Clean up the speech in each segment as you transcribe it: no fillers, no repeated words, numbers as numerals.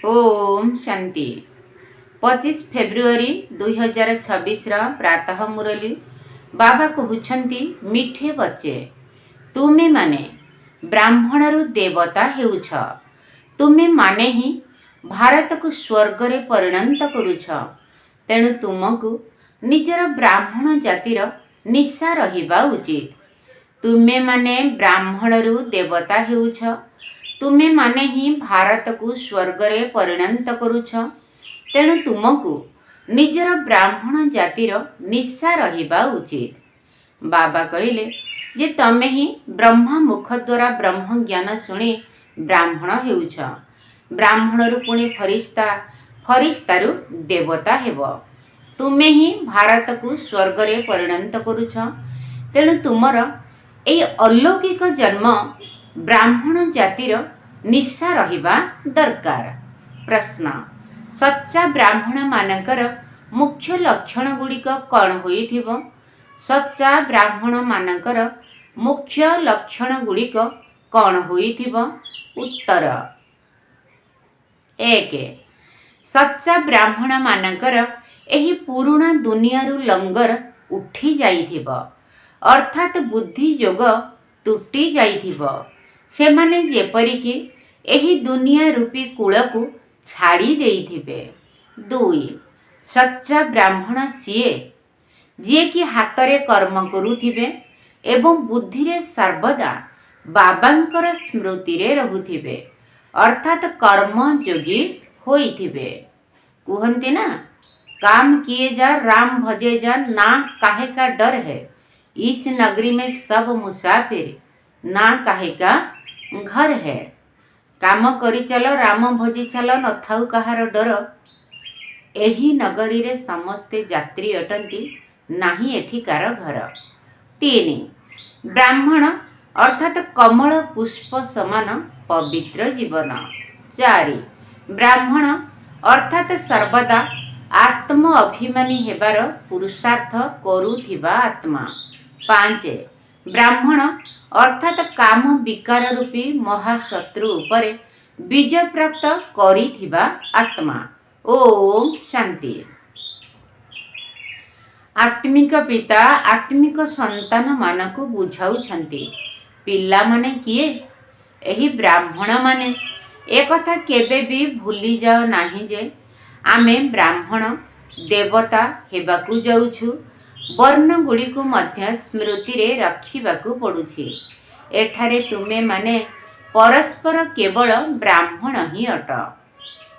Om Shanti 25 February 2026 प्रातः मुरली बाबा कहउछंती मिठे बच्चे तुमे माने ब्राह्मणरु देवता हेउछ। तुमे माने ही भारत को स्वर्ग रे परिणत करूछ। तेणु तुमको निजर ब्राह्मण जातिर निशा रहिबा उचित। तुमे माने ब्राह्मणरु देवता हेउछ। तुमे माने ही भारत को स्वर्ग रे परिणत करूछ। तेणु तुमको निजर ब्राह्मण जातिर निशा रहिबा उचित। बाबा कहिले जे तमे ही ब्रह्मा मुख द्वारा ब्रह्म ज्ञान शुणी ब्राह्मण हेउछ। ब्राह्मणरु पुणी फरिश्ता, फरिश्तारु देवता हेब। तुमे ही भारत को स्वर्ग रे परिणत करूछ। तेणु तुमर एई अलौकिक जन्म ब्राह्मण जातिर निशा रहिबा दरकार। प्रश्न, सच्चा ब्राह्मण मानकर मुख्य लक्षण गुड़िक कौन होइथिबो? सच्चा ब्राह्मण मानकर मुख्य लक्षण गुड़िक कौन होइथिबो? उत्तर, 1 सच्चा ब्राह्मण मानकर एही पुरुणा दुनियारू लंगर उठी जाइथिबो, अर्थात बुद्धि जोग तुटी जाइथिबो। सेमाने जेपरिकी एही दुनिया रूपी कूल को छाड़ी देइथिबे। 2 सच्चा ब्राह्मण सीए जे कि हातरे कर्म करुथिबे एवं बुद्धि रे सर्वदा बाबांकर स्मृति रे रहुथिबे, अर्थात कर्म योगी होइथिबे। कुहंती ना, काम किए जा राम भजे जा, ना काहे का डर है। इस नगरी में सब मुसाफिर, ना काहे का घर है। काम करी चलो राम भजी चलो, नथाऊ कहार डर। एही नगरी रे समस्ते यात्री अटंती, नाही एठिकार घर। 3 ब्राह्मण अर्थात कमल पुष्प समान पवित्र जीवन। 4 ब्राह्मण अर्थात सर्वदा आत्म अभिमानी हेबार पुरुषार्थ करुथिबा आत्मा। 5 ब्राह्मण अर्थात काम विकार रूपी महाशत्रु उपरे विजय प्राप्त करिथिबा आत्मा। ओम शांति। आत्मिक पिता आत्मिक संतान मानकु बुझाउछंती, पिला माने किए? एही ब्राह्मण माने। एक कथा केबे भी भूली जाओ नाही जे आमे ब्राह्मण देवता हेबाकु जाउछु। वर्ण गुड़ी को मध्य स्मृति रे रखिबाकु पड़ुछि। एठारे तुमे माने परस्पर केवल ब्राह्मण ही अट।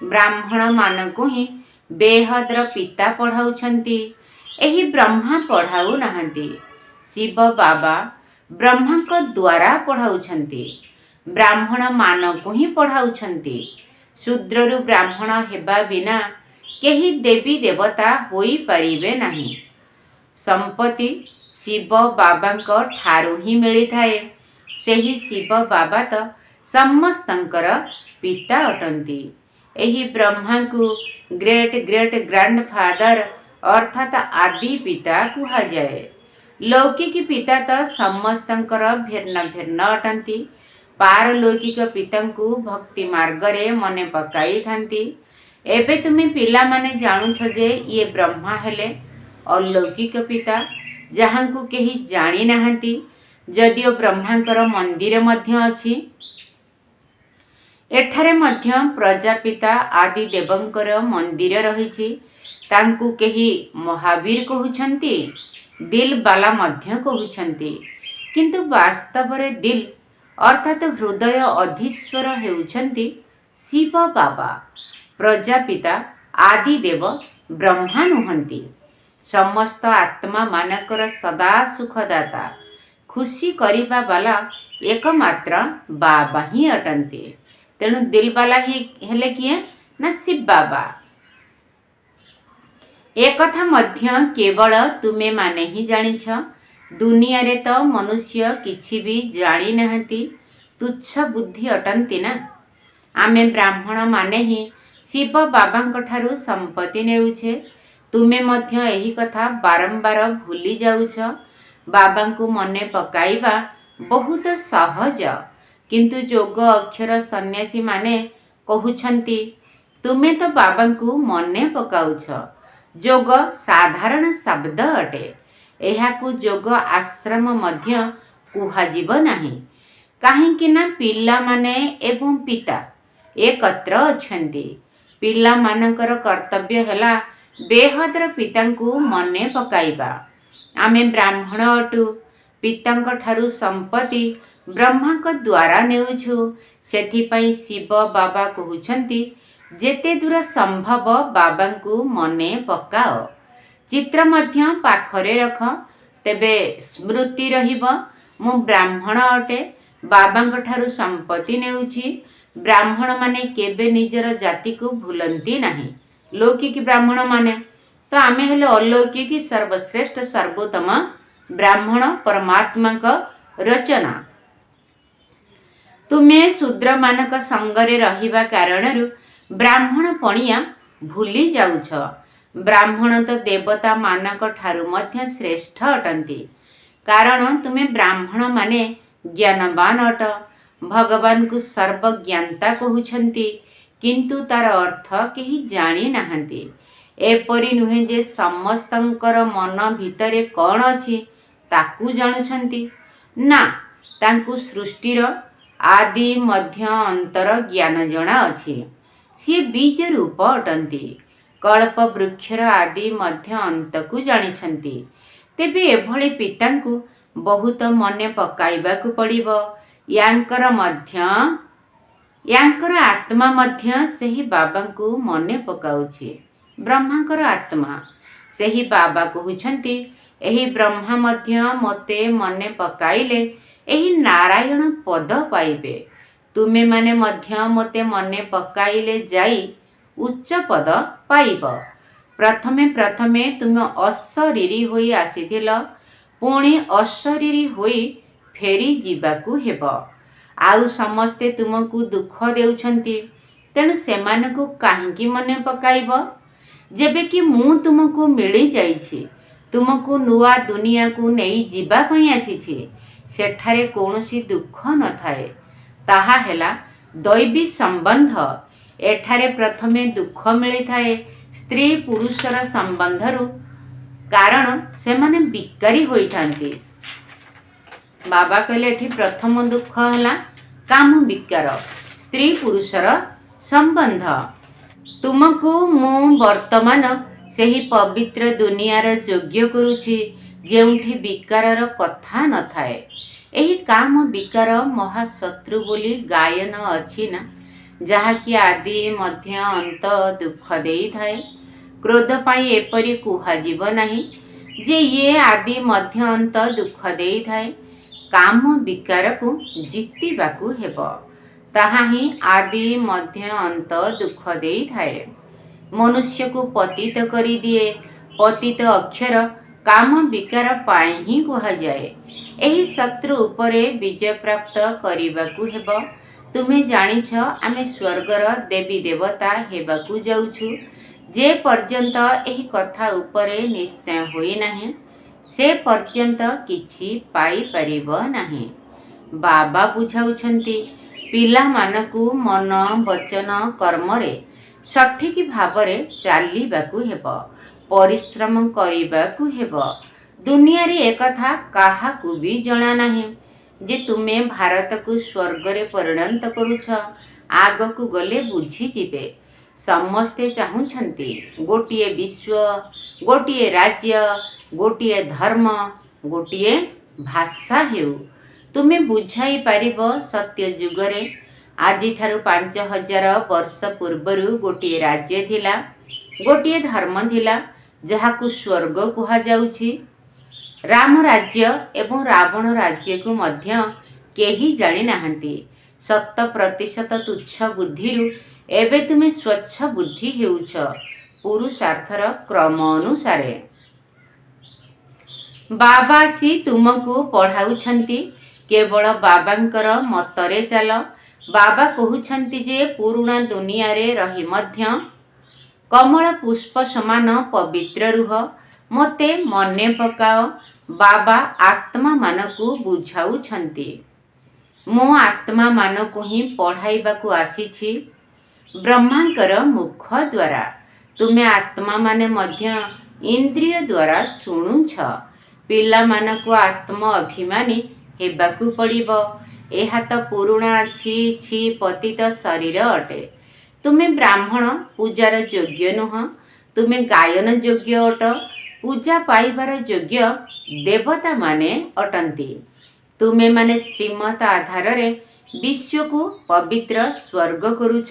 ब्राह्मण मानकु ही बेहद्र पिता पढ़ाउछंती। एही ब्रह्मा पढ़ाउ नाहंती। शिव बाबा ब्रह्मा को द्वारा पढ़ाउछंती। ब्राह्मण मानकु ही पढ़ाउछंती। शूद्ररु ब्राह्मण हेबा बिना केही देवी देवता होई परिबे नाही। संपत्ति शिव बाबा ठारू ही मिली थाए। सेही शिव बाबा तो समस्तंकर पिता अटंती। एही ब्रह्मा को ग्रेट ग्रेट ग्रैंडफादर अर्थात आदि पिता कुहा जाए। लौकिक पिता तो समस्तंकर भिन्न भिन्न अटंती। पारलौकिक पिता को भक्ति मार्ग रे मने पकाई थांती। एबे तुमे पिला माने जानुछ जे ये ब्रह्मा हेले अलौकिक पिता, जहाँ को केही जानी नाहंती। जदियो ब्रह्मांकर मंदिर मध्य अछि। एठारे मध्य प्रजापिता आदि देवंकर मंदिर रहिछि। तांकु केही महावीर कहउछंती, दिल बाला मध्य कहउछंती। किंतु वास्तव रे दिल अर्थात हृदय अधीश्वर हेउछंती शिव बाबा। प्रजापिता आदि देव ब्रह्मा नुहंती। समस्त आत्मा मानकर सदा सुखदाता, खुशी करिबा वाला एकमात्र बाबा ही अटंती। तेणु दिल वाला ही हेले किए ना शिव बाबा। एक कथा मध्य केवल तुमे माने ही जानिछ। दुनिया रे तो मनुष्य किछि भी जानी नाहंती, तुच्छ बुद्धि अटंती ना। आमे ब्राह्मण माने ही शिव बाबांक ठारू संपत्ति नेउछे। तुमे मध्य एही कथा बारंबार भूली जाउछ। बाबा को मने पकाइबा बहुत सहज, किंतु जोग अक्षर सन्यासी माने कहउछंती ତୁମେ ତ ବାବାଙ୍କୁ ମନେ ପକାଉଛ। ଯୋଗ ସାଧାରଣ ଶବ୍ଦ ଅଟେ। ଏହାକୁ ଯୋଗ ଆଶ୍ରମ ମଧ୍ୟ କୁହାଯିବ ନାହିଁ, କାହିଁକି ନା ପିଲାମାନେ ଏବଂ ପିତା ଏକତ୍ର ଅଛନ୍ତି। ପିଲାମାନଙ୍କର କର୍ତ୍ତବ୍ୟ ହେଲା ବେହଦର ପିତାଙ୍କୁ ମନେ ପକାଇବା। ଆମେ ବ୍ରାହ୍ମଣ ଅଟୁ, ପିତାଙ୍କ ଠାରୁ ସମ୍ପତ୍ତି ବ୍ରହ୍ମାଙ୍କ ଦ୍ୱାରା ନେଉଛୁ। ସେଥିପାଇଁ ଶିବ ବାବା କହୁଛନ୍ତି, ଯେତେ ଦୂର ସମ୍ଭବ ବାବାଙ୍କୁ ମନେ ପକାଅ। ଚିତ୍ର ମଧ୍ୟ ପାଖରେ ରଖ, ତେବେ ସ୍ମୃତି ରହିବ। ମୁଁ ବ୍ରାହ୍ମଣ ଅଟେ, ବାବାଙ୍କ ଠାରୁ ସମ୍ପତ୍ତି ନେଉଛି। ବ୍ରାହ୍ମଣମାନେ କେବେ ନିଜର ଜାତିକୁ ଭୁଲନ୍ତି ନାହିଁ। ଲୌକିକ ବ୍ରାହ୍ମଣମାନେ ତ ଆମେ ହେଲେ ଅଲୌକିକ ସର୍ବଶ୍ରେଷ୍ଠ ସର୍ବୋତ୍ତମ ବ୍ରାହ୍ମଣ ପରମାତ୍ମାଙ୍କ ରଚନା। ତୁମେ ଶୂଦ୍ରମାନଙ୍କ ସଙ୍ଗରେ ରହିବା କାରଣରୁ ବ୍ରାହ୍ମଣ ପଣିଆ ଭୁଲି ଯାଉଛ। ବ୍ରାହ୍ମଣ ତ ଦେବତାମାନଙ୍କ ଠାରୁ ମଧ୍ୟ ଶ୍ରେଷ୍ଠ ଅଟନ୍ତି, କାରଣ ତୁମେ ବ୍ରାହ୍ମଣମାନେ ଜ୍ଞାନବାନ ଅଟ। ଭଗବାନଙ୍କୁ ସର୍ବଜ୍ଞାତା କହୁଛନ୍ତି, କିନ୍ତୁ ତାର ଅର୍ଥ କେହି ଜାଣିନାହାନ୍ତି। ଏପରି ନୁହେଁ ଯେ ସମସ୍ତଙ୍କର ମନ ଭିତରେ କ'ଣ ଅଛି ତାକୁ ଜାଣୁଛନ୍ତି। ନା, ତାଙ୍କୁ ସୃଷ୍ଟିର ଆଦି ମଧ୍ୟ ଅନ୍ତର ଜ୍ଞାନ ଜଣା ଅଛି। ସିଏ ବୀଜ ରୂପ ଅଟନ୍ତି। କଳ୍ପ ବୃକ୍ଷର ଆଦି ମଧ୍ୟ ଅନ୍ତକୁ ଜାଣିଛନ୍ତି। ତେବେ ଏଭଳି ପିତାଙ୍କୁ ବହୁତ ମନେ ପକାଇବାକୁ ପଡ଼ିବ। ୟାଙ୍କର ଆତ୍ମା ମଧ୍ୟ ସେହି ବାବାଙ୍କୁ ମନେ ପକାଉଛି। ବ୍ରହ୍ମାଙ୍କର ଆତ୍ମା ସେହି ବାବା କହୁଛନ୍ତି, ଏହି ବ୍ରହ୍ମା ମଧ୍ୟ ମୋତେ ମନେ ପକାଇଲେ ଏହି ନାରାୟଣ ପଦ ପାଇବେ। ତୁମେମାନେ ମଧ୍ୟ ମୋତେ ମନେ ପକାଇଲେ ଯାଇ ଉଚ୍ଚ ପଦ ପାଇବ। ପ୍ରଥମେ ତୁମେ ଅଶରୀରୀ ହୋଇ ଆସିଥିଲ, ପୁଣି ଅଶରୀରୀ ହୋଇ ଫେରି ଯିବାକୁ ହେବ। ଆଉ ସମସ୍ତେ ତୁମକୁ ଦୁଃଖ ଦେଉଛନ୍ତି, ତେଣୁ ସେମାନଙ୍କୁ କାହିଁକି ମନେ ପକାଇବ? ଯେବେକି ମୁଁ ତୁମକୁ ମିଳିଯାଇଛି, ତୁମକୁ ନୂଆ ଦୁନିଆକୁ ନେଇ ଯିବା ପାଇଁ ଆସିଛି, ସେଠାରେ କୌଣସି ଦୁଃଖ ନଥାଏ। ତାହା ହେଲା ଦୈବୀ ସମ୍ବନ୍ଧ। ଏଠାରେ ପ୍ରଥମେ ଦୁଃଖ ମିଳିଥାଏ ସ୍ତ୍ରୀ ପୁରୁଷର ସମ୍ବନ୍ଧରୁ, କାରଣ ସେମାନେ ବିକାରୀ ହୋଇଥାନ୍ତି। ବାବା କହିଲେ ଏଠି ପ୍ରଥମ ଦୁଃଖ ହେଲା କାମ ବିକାର, ସ୍ତ୍ରୀ ପୁରୁଷର ସମ୍ବନ୍ଧ। ତୁମକୁ ମୁଁ ବର୍ତ୍ତମାନ ସେହି ପବିତ୍ର ଦୁନିଆର ଯୋଗ୍ୟ କରୁଛି, ଯେଉଁଠି ବିକାରର କଥା ନଥାଏ। ଏହି କାମ ବିକାର ମହାଶତ୍ରୁ ବୋଲି ଗାୟନ ଅଛି ନା, ଯାହାକି ଆଦି ମଧ୍ୟ ଅନ୍ତ ଦୁଃଖ ଦେଇଥାଏ। କ୍ରୋଧ ପାଇଁ ଏପରି କୁହାଯିବ ନାହିଁ ଯେ ଇଏ ଆଦି ମଧ୍ୟ ଅନ୍ତ ଦୁଃଖ ଦେଇଥାଏ। କାମ ବିକାରକୁ ଜିତିବାକୁ ହେବ, ତାହା ହିଁ ଆଦି ମଧ୍ୟ ଅନ୍ତ ଦୁଃଖ ଦେଇଥାଏ। ମନୁଷ୍ୟକୁ ପତିତ କରିଦିଏ। ପତିତ ଅକ୍ଷର କାମ ବିକାର ପାଇଁ ହିଁ କୁହାଯାଏ। ଏହି ଶତ୍ରୁ ଉପରେ ବିଜୟ ପ୍ରାପ୍ତ କରିବାକୁ ହେବ। ତୁମେ ଜାଣିଛ, ଆମେ ସ୍ୱର୍ଗର ଦେବୀ ଦେବତା ହେବାକୁ ଯାଉଛୁ। ଯେ ପର୍ଯ୍ୟନ୍ତ ଏହି କଥା ଉପରେ ନିଶ୍ଚୟ ହୋଇନାହିଁ, ସେ ପର୍ଯ୍ୟନ୍ତ କିଛି ପାଇପାରିବ ନାହିଁ। ବାବା ବୁଝାଉଛନ୍ତି, ପିଲାମାନଙ୍କୁ ମନ ବଚନ କର୍ମରେ ସଠିକ୍ ଭାବରେ ଚାଲିବାକୁ ହେବ, ପରିଶ୍ରମ କରିବାକୁ ହେବ। ଦୁନିଆରେ ଏକଥା କାହାକୁ ବି ଜଣା ନାହିଁ ଯେ ତୁମେ ଭାରତକୁ ସ୍ୱର୍ଗରେ ପରିଣତ କରୁଛ। ଆଗକୁ ଗଲେ ବୁଝିଯିବେ। ସମସ୍ତେ ଚାହୁଁଛନ୍ତି ଗୋଟିଏ ବିଶ୍ୱ, ଗୋଟିଏ ରାଜ୍ୟ, ଗୋଟିଏ ଧର୍ମ, ଗୋଟିଏ ଭାଷା ହେଉ। ତୁମେ ବୁଝାଇ ପାରିବ, ସତ୍ୟ ଯୁଗରେ ଆଜିଠାରୁ 5000 ବର୍ଷ ପୂର୍ବରୁ ଗୋଟିଏ ରାଜ୍ୟ ଥିଲା, ଗୋଟିଏ ଧର୍ମ ଥିଲା, ଯାହାକୁ ସ୍ୱର୍ଗ କୁହାଯାଉଛି। ରାମ ରାଜ୍ୟ ଏବଂ ରାବଣ ରାଜ୍ୟକୁ ମଧ୍ୟ କେହି ଜାଣିନାହାନ୍ତି। 100% ତୁଚ୍ଛ ବୁଦ୍ଧିରୁ ଏବେ ତୁମେ ସ୍ୱଚ୍ଛ ବୁଦ୍ଧି ହେଉଛ, ପୁରୁଷାର୍ଥର କ୍ରମ ଅନୁସାରେ। ବାବା ଆସି ତୁମକୁ ପଢ଼ାଉଛନ୍ତି, କେବଳ ବାବାଙ୍କର ମତରେ ଚାଲ। ବାବା କହୁଛନ୍ତି ଯେ ପୁରୁଣା ଦୁନିଆରେ ରହି ମଧ୍ୟ କମଳ ପୁଷ୍ପ ସମାନ ପବିତ୍ର ରୁହ, ମୋତେ ମନେ ପକାଅ। ବାବା ଆତ୍ମାମାନଙ୍କୁ ବୁଝାଉଛନ୍ତି, ମୁଁ ଆତ୍ମାମାନଙ୍କୁ ହିଁ ପଢ଼ାଇବାକୁ ଆସିଛି। ବ୍ରହ୍ମାଙ୍କର ମୁଖ ଦ୍ୱାରା। ତୁମେ ଆତ୍ମା ମାନେ ମଧ୍ୟ ଇନ୍ଦ୍ରିୟ ଦ୍ୱାରା ଶୁଣୁଛ। ପିଲାମାନଙ୍କୁ ଆତ୍ମ ଅଭିମାନୀ ହେବାକୁ ପଡ଼ିବ। ଏହା ତ ପୁରୁଣା ଛି ଛି ପତିତ ଶରୀର ଅଟେ। ତୁମେ ବ୍ରାହ୍ମଣ ପୂଜାର ଯୋଗ୍ୟ ନୁହଁ। ତୁମେ ଗାୟନ ଯୋଗ୍ୟ ଅଟ। ପୂଜା ପାଇବାର ଯୋଗ୍ୟ ଦେବତାମାନେ ଅଟନ୍ତି। ତୁମେମାନେ ଶ୍ରୀମତ ଆଧାରରେ ବିଶ୍ୱକୁ ପବିତ୍ର ସ୍ୱର୍ଗ କରୁଛ।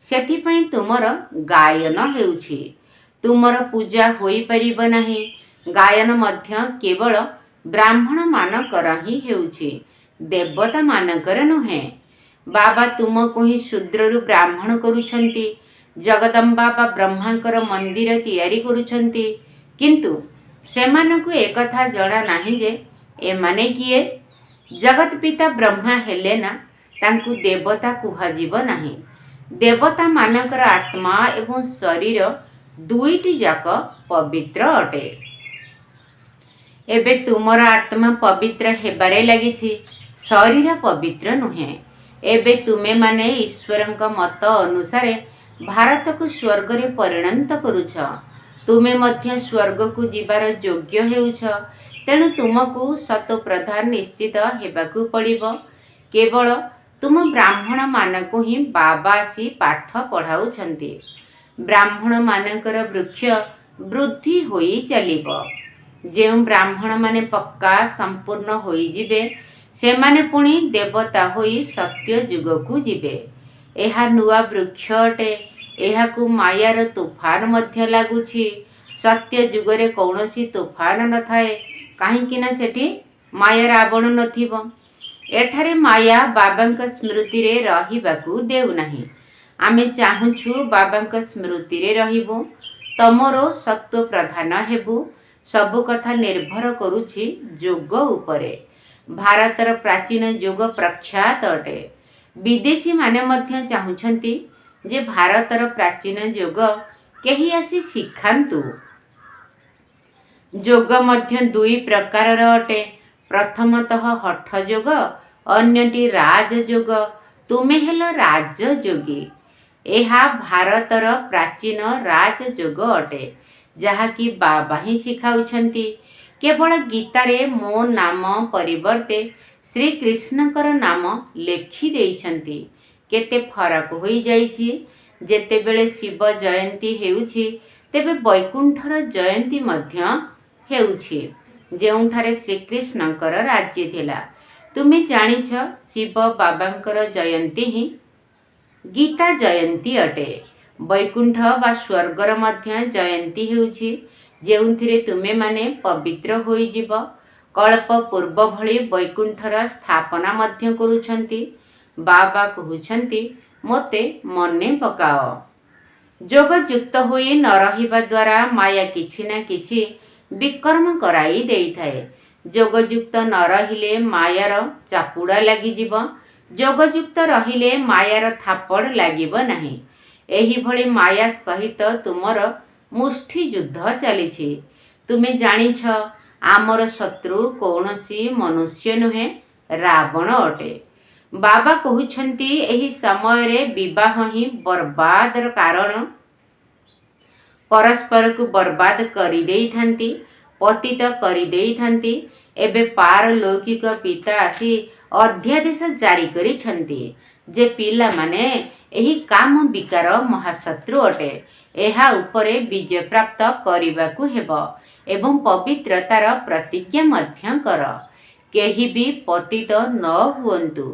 ସେଥିପାଇଁ ତୁମର ଗାୟନ ହେଉଛି। ତୁମର ପୂଜା ହୋଇପାରିବ ନାହିଁ। ଗାୟନ ମଧ୍ୟ କେବଳ ବ୍ରାହ୍ମଣମାନଙ୍କର ହିଁ ହେଉଛି, ଦେବତାମାନଙ୍କର ନୁହେଁ। ବାବା ତୁମକୁ ହିଁ ଶୂଦ୍ରରୁ ବ୍ରାହ୍ମଣ କରୁଛନ୍ତି। ଜଗଦମ୍ବା ବା ବ୍ରହ୍ମାଙ୍କର ମନ୍ଦିର ତିଆରି କରୁଛନ୍ତି। କିନ୍ତୁ ସେମାନଙ୍କୁ ଏକଥା ଜଣା ନାହିଁ ଯେ ଏମାନେ କିଏ। ଜଗତ ପିତା ବ୍ରହ୍ମା ହେଲେ ନା ତାଙ୍କୁ ଦେବତା କୁହାଯିବ ନାହିଁ। ଦେବତାମାନଙ୍କର ଆତ୍ମା ଏବଂ ଶରୀର ଦୁଇଟି ଯାକ ପବିତ୍ର ଅଟେ। ଏବେ ତୁମର ଆତ୍ମା ପବିତ୍ର ହେବାରେ ଲାଗିଛି, ଶରୀର ପବିତ୍ର ନୁହେଁ। ଏବେ ତୁମେମାନେ ଈଶ୍ୱରଙ୍କ ମତ ଅନୁସାରେ ଭାରତକୁ ସ୍ୱର୍ଗରେ ପରିଣତ କରୁଛ। ତୁମେ ମଧ୍ୟ ସ୍ୱର୍ଗକୁ ଯିବାର ଯୋଗ୍ୟ ହେଉଛ। ତେଣୁ ତୁମକୁ ସତୋପ୍ରଧାନ ନିଶ୍ଚିତ ହେବାକୁ ପଡ଼ିବ। କେବଳ ତୁମ ବ୍ରାହ୍ମଣମାନଙ୍କୁ ହିଁ ବାବା ଆସି ପାଠ ପଢ଼ାଉଛନ୍ତି। ବ୍ରାହ୍ମଣମାନଙ୍କର ବୃକ୍ଷ ବୃଦ୍ଧି ହୋଇ ଚାଲିବ। ଯେଉଁ ବ୍ରାହ୍ମଣମାନେ ପକ୍କା ସମ୍ପୂର୍ଣ୍ଣ ହୋଇଯିବେ, ସେମାନେ ପୁଣି ଦେବତା ହୋଇ ସତ୍ୟ ଯୁଗକୁ ଯିବେ। ଏହା ନୂଆ ବୃକ୍ଷ ଅଟେ। ଏହାକୁ ମାୟାର ତୋଫାନ ମଧ୍ୟ ଲାଗୁଛି। ସତ୍ୟ ଯୁଗରେ କୌଣସି ତୋଫାନ ନଥାଏ, କାହିଁକି ନା ସେଠି ମାୟା ରାବଣ ନଥିବ। ଏଠାରେ ମାୟା ବାବାଙ୍କ ସ୍ମୃତିରେ ରହିବାକୁ ଦେଉନାହିଁ। ଆମେ ଚାହୁଁଛୁ ବାବାଙ୍କ ସ୍ମୃତିରେ ରହିବୁ, ତମର ସତ୍ତ୍ୱ ପ୍ରଧାନ ହେବୁ। ସବୁ କଥା ନିର୍ଭର କରୁଛି ଯୋଗ ଉପରେ। ଭାରତର ପ୍ରାଚୀନ ଯୋଗ ପ୍ରଖ୍ୟାତ ଅଟେ। ବିଦେଶୀମାନେ ମଧ୍ୟ ଚାହୁଁଛନ୍ତି ଯେ ଭାରତର ପ୍ରାଚୀନ ଯୋଗ କେହି ଆସି ଶିଖାନ୍ତୁ। ଯୋଗ ମଧ୍ୟ ଦୁଇ ପ୍ରକାରର ଅଟେ। ପ୍ରଥମତଃ ହଠ ଯୋଗ, ଅନ୍ୟଟି ରାଜଯୋଗ। ତୁମେ ହେଲ ରାଜଯୋଗୀ। ଏହା ଭାରତର ପ୍ରାଚୀନ ରାଜଯୋଗ ଅଟେ, ଯାହାକି ବାବା ହିଁ ଶିଖାଉଛନ୍ତି। କେବଳ ଗୀତାରେ ମୋ ନାମ ପରିବର୍ତ୍ତେ ଶ୍ରୀକୃଷ୍ଣଙ୍କର ନାମ ଲେଖି ଦେଇଛନ୍ତି। କେତେ ଫରକ ହୋଇଯାଇଛି। ଯେତେବେଳେ ଶିବ ଜୟନ୍ତୀ ହେଉଛି, ତେବେ ବୈକୁଣ୍ଠର ଜୟନ୍ତୀ ମଧ୍ୟ ହେଉଛି, ଯେଉଁଠାରେ ଶ୍ରୀକୃଷ୍ଣଙ୍କର ରାଜ୍ୟ ଥିଲା। ତୁମେ ଜାଣିଛ, ଶିବ ବାବାଙ୍କର ଜୟନ୍ତୀ ହିଁ ଗୀତା ଜୟନ୍ତୀ ଅଟେ। ବୈକୁଣ୍ଠ ବା ସ୍ୱର୍ଗର ମଧ୍ୟ ଜୟନ୍ତୀ ହେଉଛି, ଯେଉଁଥିରେ ତୁମେମାନେ ପବିତ୍ର ହୋଇଯିବ। କଳ୍ପ ପୂର୍ବ ଭଳି ବୈକୁଣ୍ଠର ସ୍ଥାପନା ମଧ୍ୟ କରୁଛନ୍ତି। ବାବା କହୁଛନ୍ତି, ମୋତେ ମନେ ପକାଅ। ଯୋଗଯୁକ୍ତ ହୋଇ ନ ରହିବା ଦ୍ୱାରା ମାୟା କିଛି ନା କିଛି ବିକର୍ମ କରାଇ ଦେଇଥାଏ। ଯୋଗଯୁକ୍ତ ନ ରହିଲେ ମାୟାର ଚାପୁଡ଼ା ଲାଗିଯିବ। ଯୋଗଯୁକ୍ତ ରହିଲେ ମାୟାର ଥାପଡ଼ ଲାଗିବ ନାହିଁ। ଏହିଭଳି ମାୟା ସହିତ ତୁମର ମୁଷ୍ଟି ଯୁଦ୍ଧ ଚାଲିଛି। ତୁମେ ଜାଣିଛ, ଆମର ଶତ୍ରୁ କୌଣସି ମନୁଷ୍ୟ ନୁହେଁ, ରାବଣ ଅଟେ। ବାବା କହୁଛନ୍ତି, ଏହି ସମୟରେ ବିବାହ ହିଁ ବର୍ବାଦର କାରଣ। ପରସ୍ପରକୁ ବର୍ବାଦ କରିଦେଇଥାନ୍ତି, ପତିତ କରିଦେଇଥାନ୍ତି। ଏବେ ପାରଲୌକିକ ପିତା ଆସି ଅଧ୍ୟାଦେଶ ଜାରି କରିଛନ୍ତି ଯେ ପିଲାମାନେ ଏହି କାମ ବିକାର ମହାଶତ୍ରୁ ଅଟେ। ଏହା ଉପରେ ବିଜୟ ପ୍ରାପ୍ତ କରିବାକୁ ହେବ ଏବଂ ପବିତ୍ରତାର ପ୍ରତିଜ୍ଞା ମଧ୍ୟ କର। କେହି ବି ପତିତ ନ ହୁଅନ୍ତୁ।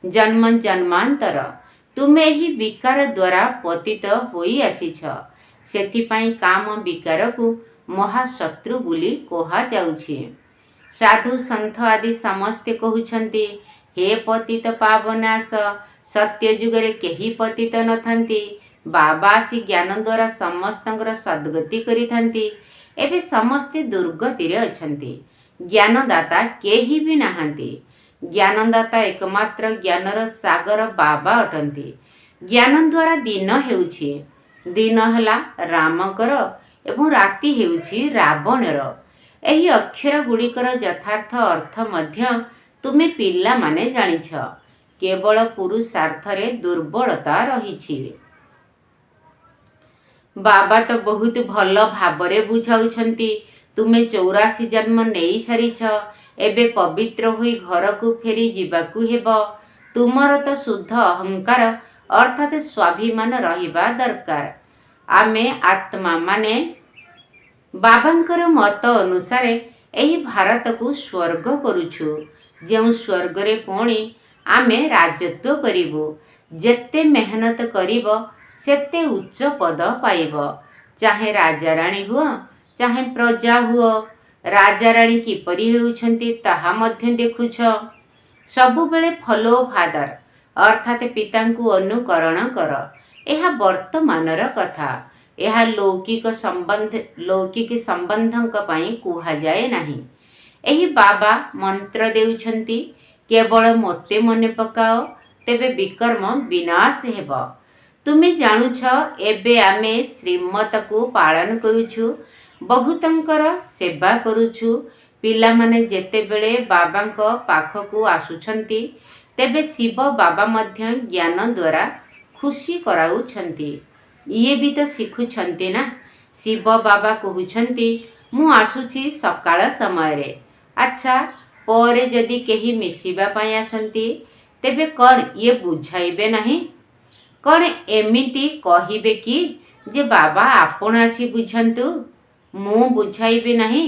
ଜନ୍ମ ଜନ୍ମାନ୍ତର ତୁମେ ଏହି ବିକାର ଦ୍ୱାରା ପତିତ ହୋଇ ଆସିଛ। ସେଥିପାଇଁ କାମ ବିକାରକୁ ମହାଶତ୍ରୁ ବୋଲି କୁହାଯାଉଛି। ସାଧୁ ସନ୍ଥ ଆଦି ସମସ୍ତେ କହୁଛନ୍ତି, ହେ ପତିତ ପାବନ ଆସ। ସତ୍ୟ ଯୁଗରେ କେହି ପତିତ ନଥାନ୍ତି। ବାବା ଆସି ଜ୍ଞାନ ଦ୍ୱାରା ସମସ୍ତଙ୍କର ସଦ୍ଗତି କରିଥାନ୍ତି। ଏବେ ସମସ୍ତେ ଦୁର୍ଗତିରେ ଅଛନ୍ତି। ଜ୍ଞାନଦାତା କେହି ବି ନାହାନ୍ତି। ଜ୍ଞାନଦାତା ଏକମାତ୍ର ଜ୍ଞାନର ସାଗର ବାବା ଅଟନ୍ତି। ଜ୍ଞାନ ଦ୍ୱାରା ଦିନ ହେଉଛି। ଦିନ ହେଲା ରାମଙ୍କର ଏବଂ ରାତି ହେଉଛି ରାବଣର। ଏହି ଅକ୍ଷର ଗୁଡ଼ିକର ଯଥାର୍ଥ ଅର୍ଥ ମଧ୍ୟ ତୁମେ ପିଲାମାନେ ଜାଣିଛ। କେବଳ ପୁରୁଷାର୍ଥରେ ଦୁର୍ବଳତା ରହିଛି। ବାବା ତ ବହୁତ ଭଲ ଭାବରେ ବୁଝାଉଛନ୍ତି। ତୁମେ 84 ଜନ୍ମ ନେଇ ସାରିଛ। ଏବେ ପବିତ୍ର ହୋଇ ଘରକୁ ଫେରି ଯିବାକୁ ହେବ। ତୁମର ତ ଶୁଦ୍ଧ ଅହଙ୍କାର ଅର୍ଥାତ୍ ସ୍ୱାଭିମାନ ରହିବା ଦରକାର। ଆମେ ଆତ୍ମାମାନେ ବାବାଙ୍କର ମତ ଅନୁସାରେ ଏହି ଭାରତକୁ ସ୍ୱର୍ଗ କରୁଛୁ, ଯେଉଁ ସ୍ୱର୍ଗରେ ପୁଣି ଆମେ ରାଜତ୍ୱ କରିବୁ। ଯେତେ ମେହନତ କରିବ ସେତେ ଉଚ୍ଚ ପଦ ପାଇବ। ଚାହେଁ ରାଜାରାଣୀ ହୁଅ, ଚାହେଁ ପ୍ରଜା ହୁଅ। ରାଜାରାଣୀ କିପରି ହେଉଛନ୍ତି ତାହା ମଧ୍ୟ ଦେଖୁଛ। ସବୁବେଳେ ଫଲୋ ଫାଦର ଅର୍ଥାତ୍ ପିତାଙ୍କୁ ଅନୁକରଣ କର। ଏହା ବର୍ତ୍ତମାନର କଥା। ଏହା ଲୌକିକ ସମ୍ବନ୍ଧଙ୍କ ପାଇଁ କୁହାଯାଏ ନାହିଁ। ଏହି ବାବା ମନ୍ତ୍ର ଦେଉଛନ୍ତି, କେବଳ ମୋତେ ମନେ ପକାଅ, ତେବେ ବିକର୍ମ ବିନାଶ ହେବ। ତୁମେ ଜାଣୁଛ, ଏବେ ଆମେ ଶ୍ରୀମତକୁ ପାଳନ କରୁଛୁ, ବହୁତଙ୍କର ସେବା କରୁଛୁ। ପିଲାମାନେ ଯେତେବେଳେ ବାବାଙ୍କ ପାଖକୁ ଆସୁଛନ୍ତି, ତେବେ ଶିବ ବାବା ମଧ୍ୟ ଜ୍ଞାନ ଦ୍ୱାରା ଖୁସି କରାଉଛନ୍ତି। ଇଏ ବି ତ ଶିଖୁଛନ୍ତି ନା। ଶିବ ବାବା କହୁଛନ୍ତି, ମୁଁ ଆସୁଛି ସକାଳ ସମୟରେ। ଆଚ୍ଛା, ପରେ ଯଦି କେହି ମିଶିବା ପାଇଁ ଆସନ୍ତି, ତେବେ କ'ଣ ଇଏ ବୁଝାଇବେ ନାହିଁ? କ'ଣ ଏମିତି କହିବେ କି ଯେ ବାବା ଆପଣ ଆସି ବୁଝାନ୍ତୁ, ମୁଁ ବୁଝାଇବି ନାହିଁ?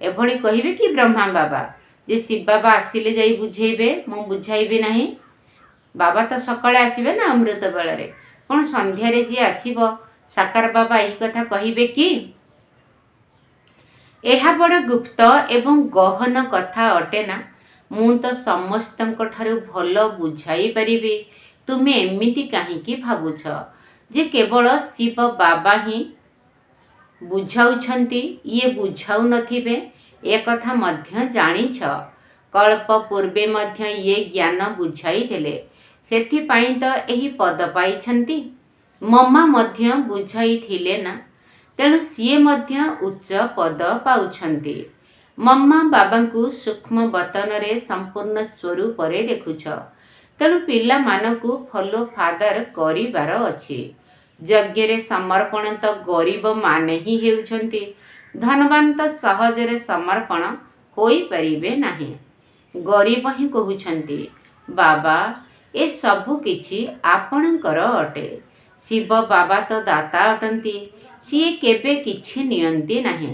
ଏଭଳି କହିବେ କି ବ୍ରହ୍ମା ବାବା ଯେ ଶିବ ବାବା ଆସିଲେ ଯାଇ ବୁଝେଇବେ, ମୁଁ ବୁଝାଇବି ନାହିଁ? ବାବା ତ ସକାଳେ ଆସିବେ ନା ଅମୃତ ବେଳରେ। କ'ଣ ସନ୍ଧ୍ୟାରେ ଯିଏ ଆସିବ ସାକାର ବାବା ଏହି କଥା କହିବେ କି? ଏହା ବଡ଼ ଗୁପ୍ତ ଏବଂ ଗହନ କଥା ଅଟେ ନା। ମୁଁ ତ ସମସ୍ତଙ୍କ ଠାରୁ ଭଲ ବୁଝାଇ ପାରିବି। ତୁମେ ଏମିତି କାହିଁକି ଭାବୁଛ ଯେ କେବଳ ଶିବ ବାବା ହିଁ ବୁଝାଉଛନ୍ତି, ଇଏ ବୁଝାଉ ନଥିବେ? ଏକଥା ମଧ୍ୟ ଜାଣିଛ। କଳ୍ପ ପୂର୍ବେ ମଧ୍ୟ ଇଏ ଜ୍ଞାନ ବୁଝାଇଥିଲେ। ସେଥିପାଇଁ ତ ଏହି ପଦ ପାଇଛନ୍ତି। ମମା ମଧ୍ୟ ବୁଝାଇଥିଲେ ନା, ତେଣୁ ସିଏ ମଧ୍ୟ ଉଚ୍ଚ ପଦ ପାଉଛନ୍ତି। ମମା ବାବାଙ୍କୁ ସୂକ୍ଷ୍ମ ବତନରେ ସମ୍ପୂର୍ଣ୍ଣ ସ୍ୱରୂପରେ ଦେଖୁଛ। ତେଣୁ ପିଲାମାନଙ୍କୁ ଫଲୋ ଫାଦର କରିବାର ଅଛି। ଯଜ୍ଞରେ ସମର୍ପଣ ତ ଗରିବମାନେ ହିଁ ହେଉଛନ୍ତି। ଧନବାନ ତ ସହଜରେ ସମର୍ପଣ ହୋଇପାରିବେ ନାହିଁ। ଗରିବ ହିଁ କହୁଛନ୍ତି, ବାବା ଏ ସବୁ କିଛି ଆପଣଙ୍କର ଅଟେ। ଶିବ ବାବା ତ ଦାତା ଅଟନ୍ତି, ସିଏ କେବେ କିଛି ନିଅନ୍ତି ନାହିଁ।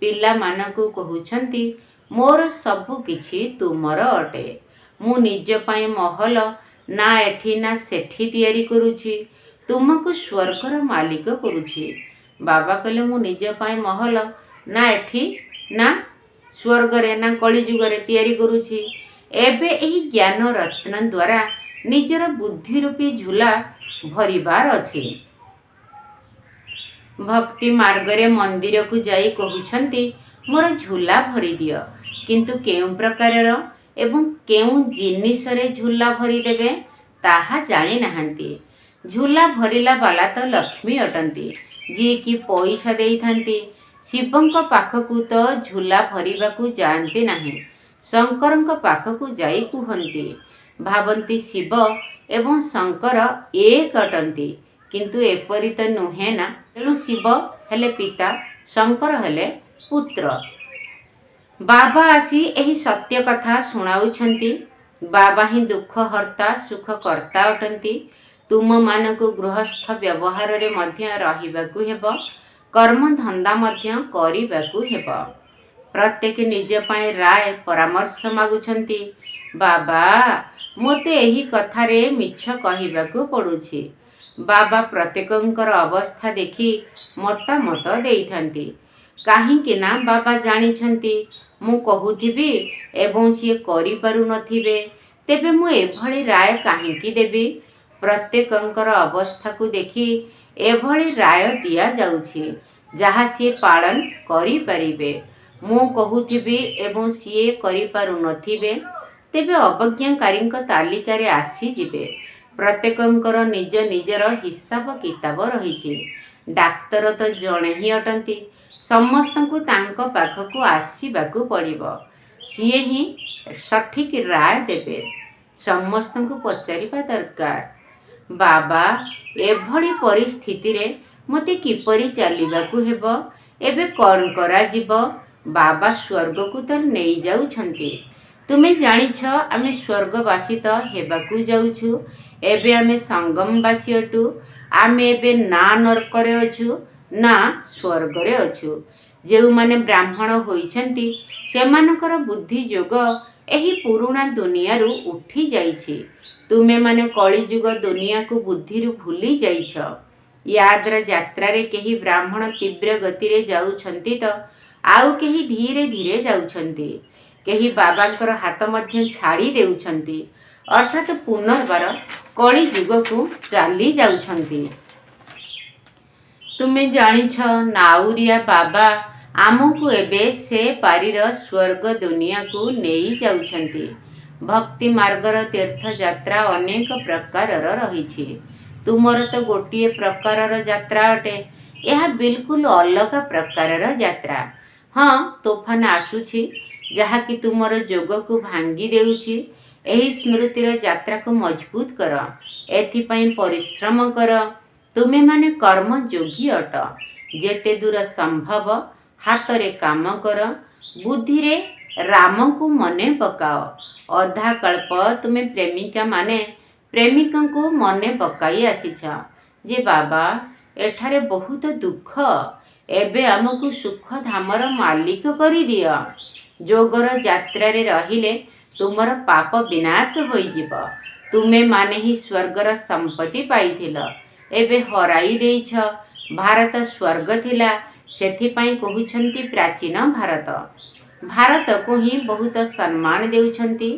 ପିଲାମାନଙ୍କୁ କହୁଛନ୍ତି, ମୋର ସବୁ କିଛି ତୁମର ଅଟେ। ମୁଁ ନିଜ ପାଇଁ ମହଲ ନା ଏଠି ନା ସେଠି ତିଆରି କରୁଛି, ତୁମକୁ ସ୍ୱର୍ଗର ମାଲିକ କରୁଛି। ବାବା କହିଲେ, ମୁଁ ନିଜ ପାଇଁ ମହଲ ନା ଏଠି ନା ସ୍ୱର୍ଗରେ ନା କଳିଯୁଗରେ ତିଆରି କରୁଛି। ଏବେ ଏହି ଜ୍ଞାନ ରତ୍ନ ଦ୍ୱାରା ନିଜର ବୁଦ୍ଧି ରୂପୀ ଝୁଲା ଭରିବାର ଅଛି। ଭକ୍ତି ମାର୍ଗରେ ମନ୍ଦିରକୁ ଯାଇ କହୁଛନ୍ତି, ମୋର ଝୁଲା ଭରିଦିଅ। କିନ୍ତୁ କେଉଁ ପ୍ରକାରର ଏବଂ କେଉଁ ଜିନିଷରେ ଝୁଲା ଭରିଦେବେ ତାହା ଜାଣିନାହାନ୍ତି। ଝୁଲା ଭରିଲା ବାଲା ତ ଲକ୍ଷ୍ମୀ ଅଟନ୍ତି, ଯିଏକି ପଇସା ଦେଇଥାନ୍ତି। ଶିବଙ୍କ ପାଖକୁ ତ ଝୁଲା ଭରିବାକୁ ଯାଆନ୍ତି ନାହିଁ, ଶଙ୍କରଙ୍କ ପାଖକୁ ଯାଇ କୁହନ୍ତି। ଭାବନ୍ତି ଶିବ ଏବଂ ଶଙ୍କର ଏକ ଅଟନ୍ତି, କିନ୍ତୁ ଏପରି ତ ନୁହେଁ ନା। ତେଣୁ ଶିବ ହେଲେ ପିତା, ଶଙ୍କର ହେଲେ ପୁତ୍ର। ବାବା ଆସି ଏହି ସତ୍ୟ କଥା ଶୁଣାଉଛନ୍ତି। ବାବା ହିଁ ଦୁଃଖ ହର୍ତ୍ତା ସୁଖ କର୍ତ୍ତା ଅଟନ୍ତି। ତୁମମାନଙ୍କୁ ଗୃହସ୍ଥ ବ୍ୟବହାରରେ ମଧ୍ୟ ରହିବାକୁ ହେବ, କର୍ମଧନ୍ଦା ମଧ୍ୟ କରିବାକୁ ହେବ। ପ୍ରତ୍ୟେକ ନିଜ ପାଇଁ ରାୟ ପରାମର୍ଶ ମାଗୁଛନ୍ତି। ବାବା ମୋତେ ଏହି କଥାରେ ମିଛ କହିବାକୁ ପଡ଼ୁଛି। ବାବା ପ୍ରତ୍ୟେକଙ୍କର ଅବସ୍ଥା ଦେଖି ମତାମତ ଦେଇଥାନ୍ତି। କାହିଁକି ନା ବାବା ଜାଣିଛନ୍ତି, ମୁଁ କହୁଥିବି ଏବଂ ସିଏ କରିପାରୁନଥିବେ, ତେବେ ମୁଁ ଏଭଳି ରାୟ କାହିଁକି ଦେବି? ପ୍ରତ୍ୟେକଙ୍କର ଅବସ୍ଥାକୁ ଦେଖି ଏଭଳି ରାୟ ଦିଆଯାଉଛି, ଯାହା ସିଏ ପାଳନ କରିପାରିବେ। ମୁଁ କହୁଥିବି ଏବଂ ସିଏ କରିପାରୁନଥିବେ, ତେବେ ଅବଜ୍ଞାକାରୀଙ୍କ ତାଲିକାରେ ଆସିଯିବେ। ପ୍ରତ୍ୟେକଙ୍କର ନିଜ ନିଜର ହିସାବ କିତାବ ରହିଛି। ଡାକ୍ତର ତ ଜଣେ ହିଁ ଅଟନ୍ତି। ସମସ୍ତଙ୍କୁ ତାଙ୍କ ପାଖକୁ ଆସିବାକୁ ପଡ଼ିବ। ସିଏ ହିଁ ସଠିକ୍ ରାୟ ଦେବେ। ସମସ୍ତଙ୍କୁ ପଚାରିବା ଦରକାର। ବାବା ଏଭଳି ପରିସ୍ଥିତିରେ ମୋତେ କିପରି ଚାଲିବାକୁ ହେବ, ଏବେ କ'ଣ କରାଯିବ? ବାବା ସ୍ୱର୍ଗକୁ ତ ନେଇଯାଉଛନ୍ତି। ତୁମେ ଜାଣିଛ ଆମେ ସ୍ୱର୍ଗବାସୀ ତ ହେବାକୁ ଯାଉଛୁ। ଏବେ ଆମେ ସଙ୍ଗମବାସୀ ଅଟୁ। ଆମେ ଏବେ ନା ନରକରେ ଅଛୁ ନା ସ୍ୱର୍ଗରେ ଅଛୁ। ଯେଉଁମାନେ ବ୍ରାହ୍ମଣ ହୋଇଛନ୍ତି ସେମାନଙ୍କର ବୁଦ୍ଧି ଯୋଗ ଏହି ପୁରୁଣା ଦୁନିଆରୁ ଉଠି ଯାଇଛି। ତୁମେମାନେ କଳିଯୁଗ ଦୁନିଆକୁ ବୁଦ୍ଧିରୁ ଭୁଲି ଯାଇଛ। ୟାଦ୍ର ଯାତ୍ରାରେ କେହି ବ୍ରାହ୍ମଣ ତୀବ୍ର ଗତିରେ ଯାଉଛନ୍ତି ତ ଆଉ କେହି ଧୀରେ ଧୀରେ ଯାଉଛନ୍ତି। କେହି ବାବାଙ୍କର ହାତ ମଧ୍ୟ ଛାଡ଼ି ଦେଉଛନ୍ତି, ଅର୍ଥାତ୍ ପୁନର୍ବାର କଳିଯୁଗକୁ ଚାଲି ଯାଉଛନ୍ତି। ତୁମେ ଜାଣିଛ ନାଉରିଆ ବାବା ଆମକୁ ଏବେ ସେ ପାରିର ସ୍ୱର୍ଗ ଦୁନିଆକୁ ନେଇ ଯାଉଛନ୍ତି। ଭକ୍ତି ମାର୍ଗର ତୀର୍ଥଯାତ୍ରା ଅନେକ ପ୍ରକାରର ରହିଛି। ତୁମର ତ ଗୋଟିଏ ପ୍ରକାରର ଯାତ୍ରା ଅଟେ। ଏହା ବିଲକୁଲ ଅଲଗା ପ୍ରକାରର ଯାତ୍ରା। ହଁ, ତୋଫାନ ଆସୁଛି ଯାହାକି ତୁମର ଯୋଗକୁ ଭାଙ୍ଗି ଦେଉଛି। ଏହି ସ୍ମୃତିର ଯାତ୍ରାକୁ ମଜବୁତ କର, ଏଥିପାଇଁ ପରିଶ୍ରମ କର। ତୁମେମାନେ କର୍ମଯୋଗୀ ଅଟ। ଯେତେ ଦୂର ସମ୍ଭବ ହାତରେ କାମ କର, ବୁଦ୍ଧିରେ ରାମଙ୍କୁ ମନେ ପକାଅ। ଅଧା କଳ୍ପ ତୁମେ ପ୍ରେମିକାମାନେ ପ୍ରେମିକଙ୍କୁ ମନେ ପକାଇ ଆସିଛ ଯେ ବାବା ଏଠାରେ ବହୁତ ଦୁଃଖ, ଏବେ ଆମକୁ ସୁଖଧାମର ମାଲିକ କରିଦିଅ। ଯୋଗର ଯାତ୍ରାରେ ରହିଲେ ତୁମର ପାପ ବିନାଶ ହୋଇଯିବ। ତୁମେମାନେ ହିଁ ସ୍ୱର୍ଗର ସମ୍ପତ୍ତି ପାଇଥିଲ, ଏବେ ହରାଇ ଦେଇଛ। ଭାରତ ସ୍ୱର୍ଗ ଥିଲା, ସେଥିପାଇଁ କହୁଛନ୍ତି ପ୍ରାଚୀନ ଭାରତ। ଭାରତକୁ ହିଁ ବହୁତ ସମ୍ମାନ ଦେଉଛନ୍ତି।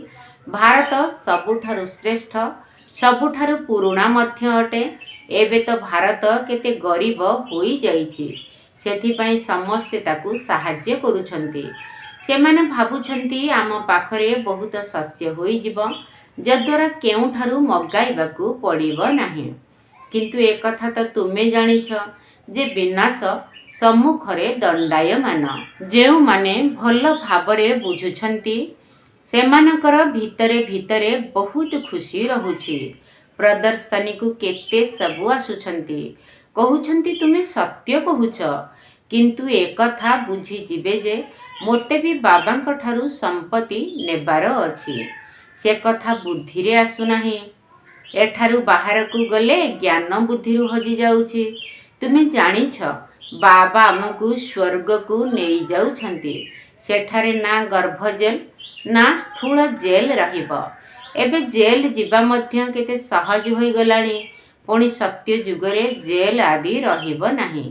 ଭାରତ ସବୁଠାରୁ ଶ୍ରେଷ୍ଠ, ସବୁଠାରୁ ପୁରୁଣା ମଧ୍ୟ ଅଟେ। ଏବେ ତ ଭାରତ କେତେ ଗରିବ ହୋଇଯାଇଛି, ସେଥିପାଇଁ ସମସ୍ତେ ତାକୁ ସାହାଯ୍ୟ କରୁଛନ୍ତି। ସେମାନେ ଭାବୁଛନ୍ତି ଆମ ପାଖରେ ବହୁତ ଶସ୍ୟ ହୋଇଯିବ, ଯଦ୍ୱାରା କେଉଁଠାରୁ ମଗାଇବାକୁ ପଡ଼ିବ ନାହିଁ। କିନ୍ତୁ ଏକଥା ତ ତୁମେ ଜାଣିଛ ଯେ ବିନାଶ ସମ୍ମୁଖରେ ଦଣ୍ଡାୟମାନ। ଯେଉଁମାନେ ଭଲ ଭାବରେ ବୁଝୁଛନ୍ତି ସେମାନଙ୍କର ଭିତରେ ଭିତରେ ବହୁତ ଖୁସି ରହୁଛି। ପ୍ରଦର୍ଶନୀକୁ କେତେ ସବୁ ଆସୁଛନ୍ତି, କହୁଛନ୍ତି ତୁମେ ସତ୍ୟ କହୁଛ। କିନ୍ତୁ ଏକଥା ବୁଝିଯିବେ ଯେ ମୋତେ ବି ବାବାଙ୍କ ଠାରୁ ସମ୍ପତ୍ତି ନେବାର ଅଛି। ସେ କଥା ବୁଦ୍ଧିରେ ଆସୁନାହିଁ। ଏଠାରୁ ବାହାରକୁ ଗଲେ ଜ୍ଞାନ ବୁଦ୍ଧିରୁ ହଜିଯାଉଛି। ତୁମେ ଜାଣିଛ ବାବା ଆମକୁ ସ୍ୱର୍ଗକୁ ନେଇଯାଉଛନ୍ତି। ସେଠାରେ ନା ଗର୍ଭ ଜେଲ୍ ନା ସ୍ଥୂଳ ଜେଲ୍ ରହିବ। ଏବେ ଜେଲ୍ ଯିବା ମଧ୍ୟ କେତେ ସହଜ ହୋଇଗଲାଣି। ପୁଣି ସତ୍ୟ ଯୁଗରେ ଜେଲ୍ ଆଦି ରହିବ ନାହିଁ।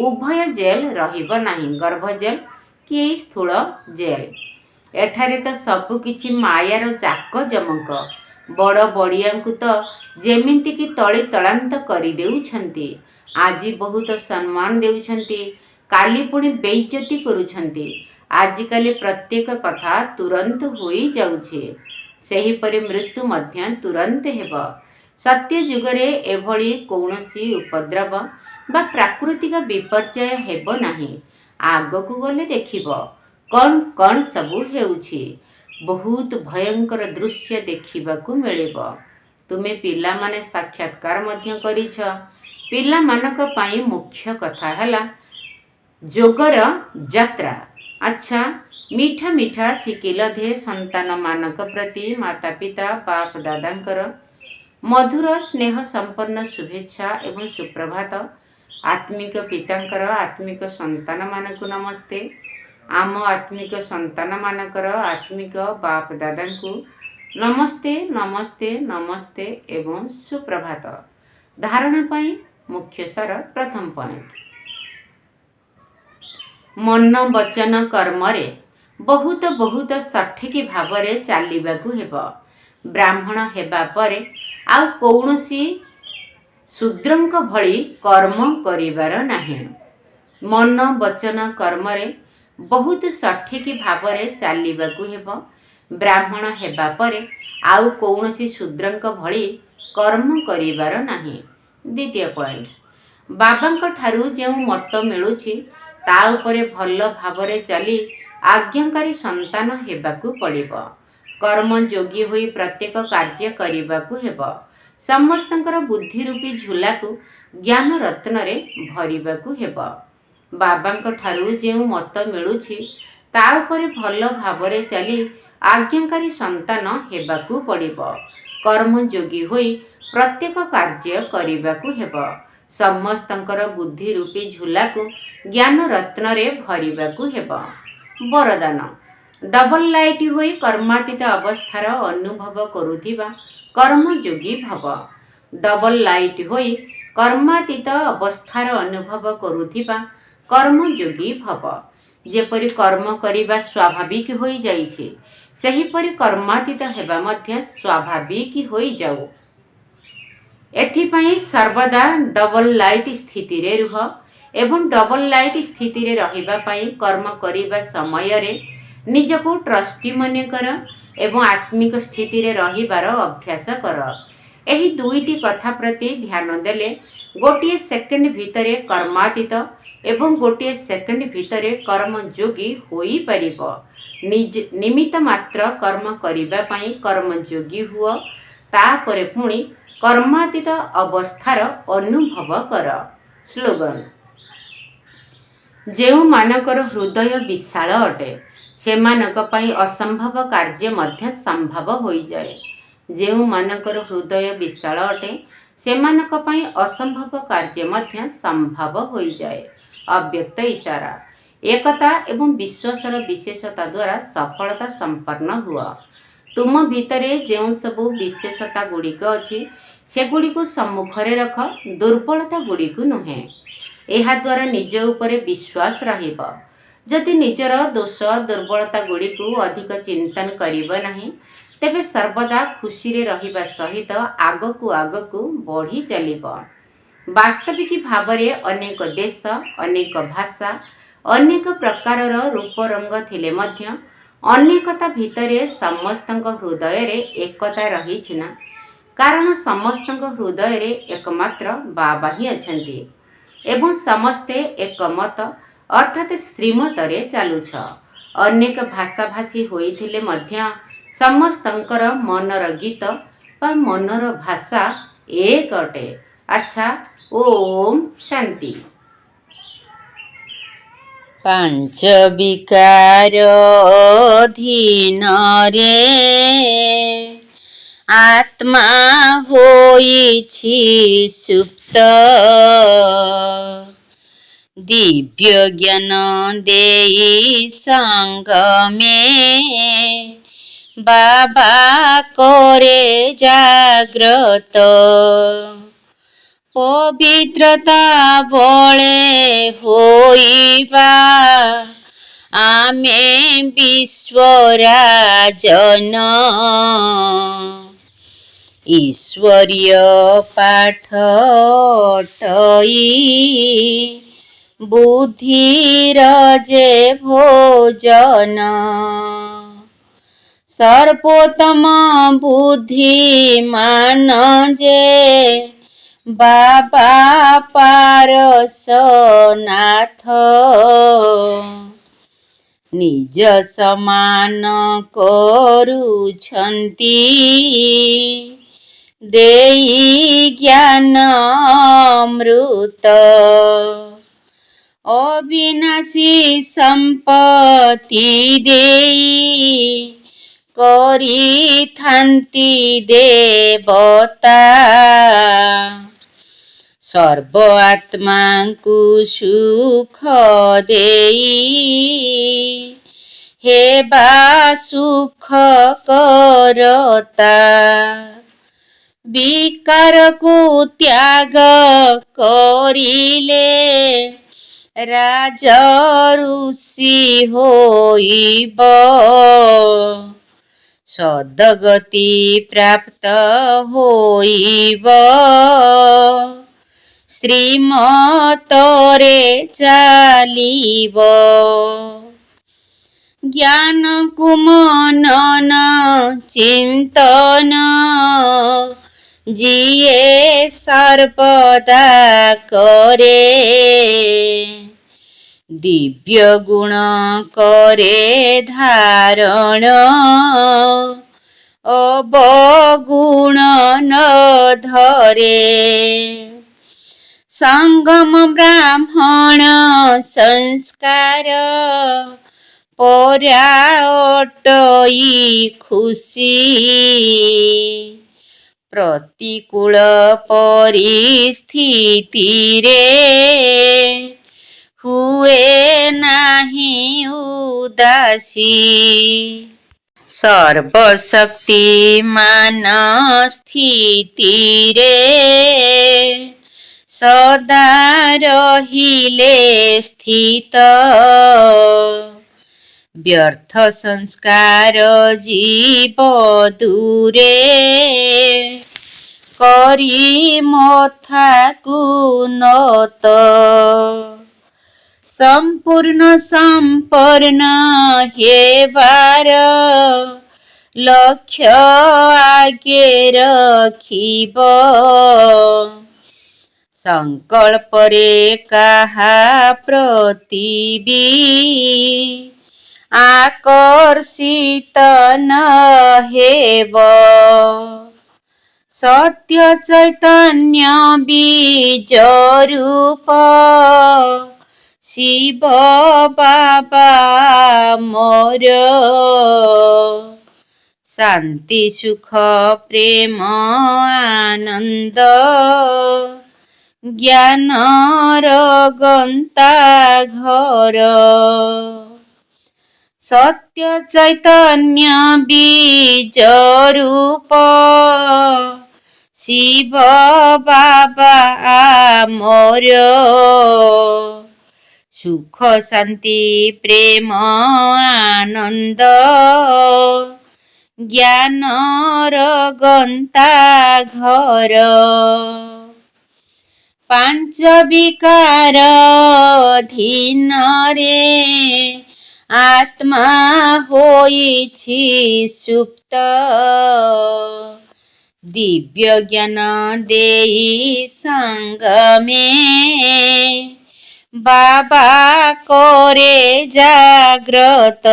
ଉଭୟ ଜେଲ୍ ରହିବ ନାହିଁ, ଗର୍ଭ ଜେଲ୍ କି ଏଇ ସ୍ଥୂଳ ଜେଲ୍। ଏଠାରେ ତ ସବୁକିଛି ମାୟାର ଜାକଜମକ। ବଡ଼ ବଡ଼ିଆଙ୍କୁ ତ ଯେମିତିକି ତଳି ତଳାନ୍ତ କରିଦେଉଛନ୍ତି। ଆଜି ବହୁତ ସମ୍ମାନ ଦେଉଛନ୍ତି, କାଲି ପୁଣି ବେଇଜ୍ଜତି କରୁଛନ୍ତି। ଆଜିକାଲି ପ୍ରତ୍ୟେକ କଥା ତୁରନ୍ତ ହୋଇଯାଉଛି, ସେହିପରି ମୃତ୍ୟୁ ମଧ୍ୟ ତୁରନ୍ତ ହେବ। ସତ୍ୟ ଯୁଗରେ ଏଭଳି କୌଣସି ଉପଦ୍ରବ ବା ପ୍ରାକୃତିକ ବିପର୍ଯ୍ୟୟ ହେବ ନାହିଁ। ଆଗକୁ ଗଲେ ଦେଖିବ କ'ଣ କ'ଣ ସବୁ ହେଉଛି। ବହୁତ ଭୟଙ୍କର ଦୃଶ୍ୟ ଦେଖିବାକୁ ମିଳିବ। ତୁମେ ପିଲାମାନେ ସାକ୍ଷାତକାର ମଧ୍ୟ କରିଛ। ପିଲାମାନଙ୍କ ପାଇଁ ମୁଖ୍ୟ କଥା ହେଲା ଯୋଗର ଯାତ୍ରା। ଆଚ୍ଛା, ମିଠା ମିଠା ଶିଖିଲ ଧେ ସନ୍ତାନମାନଙ୍କ ପ୍ରତି ମାତା ପିତା ବାପ ଦାଦାଙ୍କର ମଧୁର ସ୍ନେହ ସମ୍ପନ୍ନ ଶୁଭେଚ୍ଛା ଏବଂ ସୁପ୍ରଭାତ। ଆତ୍ମିକ ପିତାଙ୍କର ଆତ୍ମିକ ସନ୍ତାନମାନଙ୍କୁ ନମସ୍ତେ। ଆମ ଆତ୍ମିକ ସନ୍ତାନମାନଙ୍କର ଆତ୍ମିକ ବାପ ଦାଦାଙ୍କୁ ନମସ୍ତେ ନମସ୍ତେ ନମସ୍ତେ ଏବଂ ସୁପ୍ରଭାତ। ଧାରଣା ପାଇଁ ମୁଖ୍ୟ ସାର। ପ୍ରଥମ ପଏଣ୍ଟ, ମନ ବଚନ କର୍ମରେ ବହୁତ ବହୁତ ସଠିକ୍ ଭାବରେ ଚାଲିବାକୁ ହେବ। ବ୍ରାହ୍ମଣ ହେବା ପରେ ଆଉ କୌଣସି ଶୂଦ୍ରଙ୍କ ଭଳି କର୍ମ କରିବାର ନାହିଁ। ମନ ବଚନ କର୍ମରେ ବହୁତ ସଠିକ୍ ଭାବରେ ଚାଲିବାକୁ ହେବ। ବ୍ରାହ୍ମଣ ହେବା ପରେ ଆଉ କୌଣସି ଶୂଦ୍ରଙ୍କ ଭଳି କର୍ମ କରିବାର ନାହିଁ। ଦ୍ୱିତୀୟ ପଏଣ୍ଟ, ବାବାଙ୍କ ଠାରୁ ଯେଉଁ ମତ ମିଳୁଛି ତା ଉପରେ ଭଲ ଭାବରେ ଚାଲି ଆଜ୍ଞାକାରୀ ସନ୍ତାନ ହେବାକୁ ପଡ଼ିବ। କର୍ମଯୋଗୀ ହୋଇ ପ୍ରତ୍ୟେକ କାର୍ଯ୍ୟ କରିବାକୁ ହେବ। ସମସ୍ତଙ୍କର ବୁଦ୍ଧି ରୂପୀ ଝୁଲାକୁ ଜ୍ଞାନ ରତ୍ନରେ ଭରିବାକୁ ହେବ। ବାବାଙ୍କ ଠାରୁ ଯେଉଁ ମତ ମିଳୁଛି ତା ଉପରେ ଭଲ ଭାବରେ ଚାଲି ଆଜ୍ଞାକାରୀ ସନ୍ତାନ ହେବାକୁ ପଡ଼ିବ। କର୍ମଯୋଗୀ ହୋଇ ପ୍ରତ୍ୟେକ କାର୍ଯ୍ୟ କରିବାକୁ ହେବ। ସମସ୍ତଙ୍କର ବୁଦ୍ଧି ରୂପୀ ଝୁଲାକୁ ଜ୍ଞାନ ରତ୍ନରେ ଭରିବାକୁ ହେବ। ବରଦାନ। ଡବଲ ଲାଇଟ୍ ହୋଇ କର୍ମାତୀତ ଅବସ୍ଥାର ଅନୁଭବ କରୁଥିବା କର୍ମଯୋଗୀ ଭବ। ଡବଲ ଲାଇଟ୍ ହୋଇ କର୍ମାତୀତ ଅବସ୍ଥାର ଅନୁଭବ କରୁଥିବା କର୍ମଯୋଗୀ ଭବ। ଯେପରି କର୍ମ କରିବା ସ୍ୱାଭାବିକ ହୋଇଯାଇଛି, ସେହିପରି କର୍ମାତୀତ ହେବା ମଧ୍ୟ ସ୍ୱାଭାବିକ ହୋଇଯାଉ। ଏଥିପାଇଁ ସର୍ବଦା ଡବଲ ଲାଇଟ୍ ସ୍ଥିତିରେ ରୁହ ଏବଂ ଡବଲ ଲାଇଟ୍ ସ୍ଥିତିରେ ରହିବା ପାଇଁ କର୍ମ କରିବା ସମୟରେ ନିଜକୁ ଟ୍ରଷ୍ଟି ମନେକର ଏବଂ ଆତ୍ମିକ ସ୍ଥିତିରେ ରହିବାର ଅଭ୍ୟାସ କର। ଏହି ଦୁଇଟି କଥା ପ୍ରତି ଧ୍ୟାନ ଦେଲେ ଗୋଟିଏ ସେକେଣ୍ଡ ଭିତରେ କର୍ମାତୀତ ଏବଂ ଗୋଟିଏ ସେକେଣ୍ଡ ଭିତରେ କର୍ମଯୋଗୀ ହୋଇପାରିବ। ନିମିତ୍ତ ମାତ୍ର କର୍ମ କରିବା ପାଇଁ କର୍ମଯୋଗୀ ହୁଅ, ତାପରେ ପୁଣି କର୍ମାତୀତ ଅବସ୍ଥାର ଅନୁଭବ କର। ସ୍ଲୋଗାନ। ଯେଉଁମାନଙ୍କର ହୃଦୟ ବିଶାଳ ଅଟେ, ସେମାନଙ୍କ ପାଇଁ ଅସମ୍ଭବ କାର୍ଯ୍ୟ ମଧ୍ୟ ସମ୍ଭବ ହୋଇଯାଏ। ଯେଉଁମାନଙ୍କର ହୃଦୟ ବିଶାଳ ଅଟେ, ସେମାନଙ୍କ ପାଇଁ ଅସମ୍ଭବ କାର୍ଯ୍ୟ ମଧ୍ୟ ସମ୍ଭବ ହୋଇଯାଏ। ଅବ୍ୟକ୍ତ ଇଶାରା। ଏକତା ଏବଂ ବିଶ୍ୱାସର ବିଶେଷତା ଦ୍ୱାରା ସଫଳତା ସମ୍ପନ୍ନ ହୁଅ। ତୁମ ଭିତରେ ଯେଉଁ ସବୁ ବିଶେଷତା ଗୁଡ଼ିକ ଅଛି, ସେଗୁଡ଼ିକୁ ସମ୍ମୁଖରେ ରଖ, ଦୁର୍ବଳତା ଗୁଡ଼ିକୁ ନୁହେଁ। ଏହାଦ୍ୱାରା ନିଜ ଉପରେ ବିଶ୍ୱାସ ରହିବ। ଯଦି ନିଜର ଦୋଷ ଦୁର୍ବଳତା ଗୁଡ଼ିକୁ ଅଧିକ ଚିନ୍ତନ କରିବ ନାହିଁ, ତେବେ ସର୍ବଦା ଖୁସିରେ ରହିବା ସହିତ ଆଗକୁ ଆଗକୁ ବଢ଼ି ଚାଲିବ। ବାସ୍ତବିକ ଭାବରେ ଅନେକ ଦେଶ, ଅନେକ ଭାଷା, ଅନେକ ପ୍ରକାରର ରୂପରଙ୍ଗ ଥିଲେ ମଧ୍ୟ ଅନେକତା ଭିତରେ ସମସ୍ତଙ୍କ ହୃଦୟରେ ଏକତା ରହିଛି ନା? କାରଣ ସମସ୍ତଙ୍କ ହୃଦୟରେ ଏକମାତ୍ର ବାବା ହିଁ ଅଛନ୍ତି ଏବଂ ସମସ୍ତେ ଏକମତ ଅର୍ଥାତ୍ ଶ୍ରୀମତରେ ଚାଲୁଛ। ଅନେକ ଭାଷାଭାଷୀ ହୋଇଥିଲେ ମଧ୍ୟ ସମସ୍ତଙ୍କର ମନର ଗୀତ ବା ମନର ଭାଷା ଏକ ଅଟେ। ଆଚ୍ଛା, ଓମ୍ ଶାନ୍ତି। ପାଞ୍ଚ ବିକାର ଅଧୀନରେ ଆତ୍ମା ହୋଇଛି ସୁପ୍ତ। ଦିବ୍ୟ ଜ୍ଞାନ ଦେଇ ସଙ୍ଗମେ ବାବା କରେ ଜାଗ୍ରତ। ପବିତ୍ରତା ବଳେ ହୋଇବା ଆମେ ବିଶ୍ୱରାଜନ। ଈଶ୍ୱରୀୟ ପାଠ ଅଟଇ ବୁଦ୍ଧିର ଯେ ଭୋଜନ। ସର୍ବୋତ୍ତମ ବୁଦ୍ଧିମାନ ଯେ ବାବା ପାରସନାଥ। ନିଜ ସମାନ କରୁଛନ୍ତି ଦେଇ ଜ୍ଞାନ ଅମୃତ। ଅବିନାଶୀ ସମ୍ପତ୍ତି ଦେଇ କରିଥାନ୍ତି ଦେବତା। ସର୍ବ ଆତ୍ମାଙ୍କୁ ସୁଖ ଦେଇ ହେବା ସୁଖ କରତା। ବିକାରକୁ ତ୍ୟାଗ କରିଲେ ରାଜ ଋଷି ହୋଇବ। ସଦ୍ଗତି ପ୍ରାପ୍ତ ହୋଇବ। ଶ୍ରୀମତରେ ଚାଲିବ। ଜ୍ଞାନକୁ ମନନ ଚିନ୍ତନ ଯିଏ ସର୍ବଦା କରେ। ଦିବ୍ୟ ଗୁଣ କରେ ଧାରଣ ଅବଗୁଣ ନ ଧରେ। ସଙ୍ଗମ ବ୍ରାହ୍ମଣ ସଂସ୍କାର ପରା ଅଟଇ ଖୁସି। ପ୍ରତିକୂଳ ପରିସ୍ଥିତିରେ ହୁଏ ନାହିଁ ଉଦାସୀ। ସର୍ବଶକ୍ତିମାନ ସ୍ଥିତିରେ ସଦା ରହିଲେ ସ୍ଥିତ। ବ୍ୟର୍ଥ ସଂସ୍କାର ଜୀବ ଦୂରେ କରି ମଥାକୁ ନତ। ସମ୍ପୂର୍ଣ୍ଣ ସମ୍ପନ୍ନ ହେବାର ଲକ୍ଷ୍ୟ ଆଗେ ରଖିବ। ସଂକଳ୍ପରେ କାହା ପ୍ରତି ବି ଆକର୍ଷିତ ନ ହେବ। ସତ୍ୟ ଚୈତନ୍ୟ ବୀଜ ରୂପ ଶିବ ବାବା ମୋର। ଶାନ୍ତି ସୁଖ ପ୍ରେମ ଆନନ୍ଦ ଜ୍ଞାନର ଗନ୍ତା ଘର। ସତ୍ୟ ଚୈତନ୍ୟ ବୀଜ ରୂପ ଶିବ ବାବା ମୋର। ସୁଖ ଶାନ୍ତି ପ୍ରେମ ଆନନ୍ଦ ଜ୍ଞାନର ଗନ୍ତା ଘର। ପାଞ୍ଚ ବିକାର ଅଧୀନରେ ଆତ୍ମା ହୋଇଛି ସୁପ୍ତ। ଦିବ୍ୟ ଜ୍ଞାନ ଦେଇ ସଙ୍ଗମେ ବାବା କରେ ଜାଗ୍ରତ।